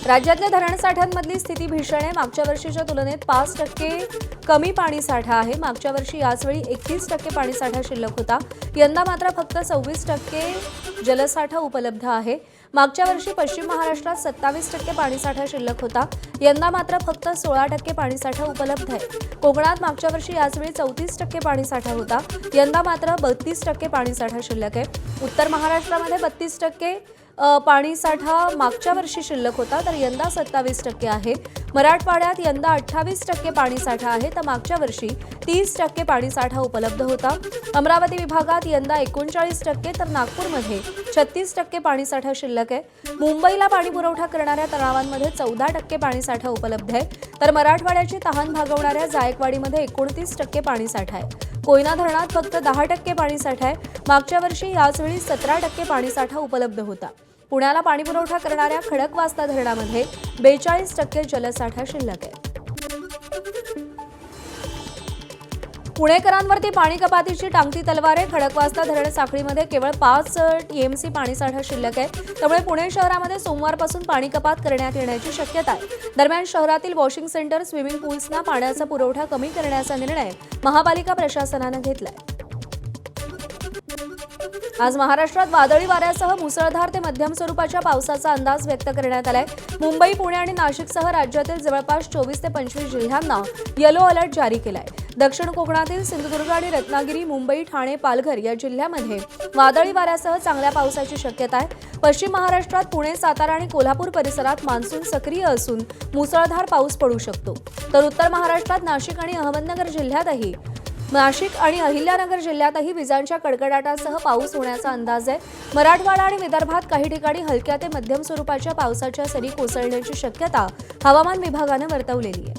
राज्यातल्या धरणसाठ्यांमधली स्थिती भीषण आहे। मागच्या वर्षीच्या तुलनेत 5% कमी पाणीसाठा आहे। मागच्या वर्षी याचवेळी 31% पाणीसाठा शिल्लक होता। यंदा मात्र फक्त 26% जलसाठा उपलब्ध आहे। मागच्या वर्षी पश्चिम महाराष्ट्रात 27% पाणीसाठा शिल्लक होता। यंदा मात्र फक्त 16% पाणीसाठा उपलब्ध आहे। कोकणात मागच्या वर्षी याचवेळी 34% पाणीसाठा होता। यंदा मात्र 32% पाणीसाठा शिल्लक आहे। उत्तर महाराष्ट्रामध्ये 32% पाणीसाठा मागच्या वर्षी शिल्लक होता, तर यंदा 27% आहे। मराठवाड्यात यंदा 28% पाणीसाठा आहे, तर मागच्या वर्षी 30% पाणीसाठा उपलब्ध होता। अमरावती विभागात यंदा 39%, तर नागपूरमध्ये 36% पाणीसाठा शिल्लक आहे। मुंबईला पाणी पुरवठा करणाऱ्या तलावांमध्ये 14% पाणीसाठा उपलब्ध आहे, तर मराठवाड्याची तहान भागवणाऱ्या जायकवाडीमध्ये 29% पाणीसाठा आहे। कोयना धरणात फक्त 10% पाणीसाठा आहे। मागच्या वर्षी याचवेळी 17% पाणीसाठा उपलब्ध होता। पुण्याला पाणी पुरवठा करणाऱ्या खडकवासला धरणामध्ये 42% जलसाठा शिल्लक आहे। पुणेकरांवरती पाणी कपातीची टांगती तलवार आहे। खडकवासला धरण साखळीमध्ये केवळ 5 टीएमसी पाणीसाठा शिल्लक आहे, त्यामुळे पुणे शहरामध्ये सोमवारपासून पाणी कपात करण्यात येण्याची शक्यता आहे। दरम्यान शहरातील वॉशिंग सेंटर, स्विमिंग पूल्सना पाण्याचा पुरवठा कमी करण्याचा निर्णय महापालिका प्रशासनाने घेतलाय। आज महाराष्ट्रात वादळी वाऱ्यासह मुसळधार ते मध्यम स्वरूपाच्या पावसाचा अंदाज व्यक्त करण्यात आलाय। मुंबई, पुणे आणि नाशिकसह राज्यातील जवळपास 24 ते 25 जिल्ह्यांना येलो अलर्ट जारी केलाय। दक्षिण कोकणातील सिंधुदुर्ग आणि रत्नागिरी, मुंबई, ठाणे, पालघर या जिल्ह्यांमध्ये वादळी वाऱ्यासह चांगल्या पावसाची शक्यता आहे। पश्चिम महाराष्ट्रात पुणे, सातारा आणि कोल्हापूर परिसरात मान्सून सक्रिय असून मुसळधार पाऊस पडू शकतो, तर उत्तर महाराष्ट्रात नाशिक आणि अहिल्यानगर जिल्ह्यातही विजांच्या कडकडाटासह पाऊस होण्याचा अंदाज आहे। मराठवाडा आणि विदर्भात काही ठिकाणी हलक्या ते मध्यम स्वरूपाच्या पावसाच्या सरी कोसळण्याची शक्यता हवामान विभागाने वर्तवलेली आहे।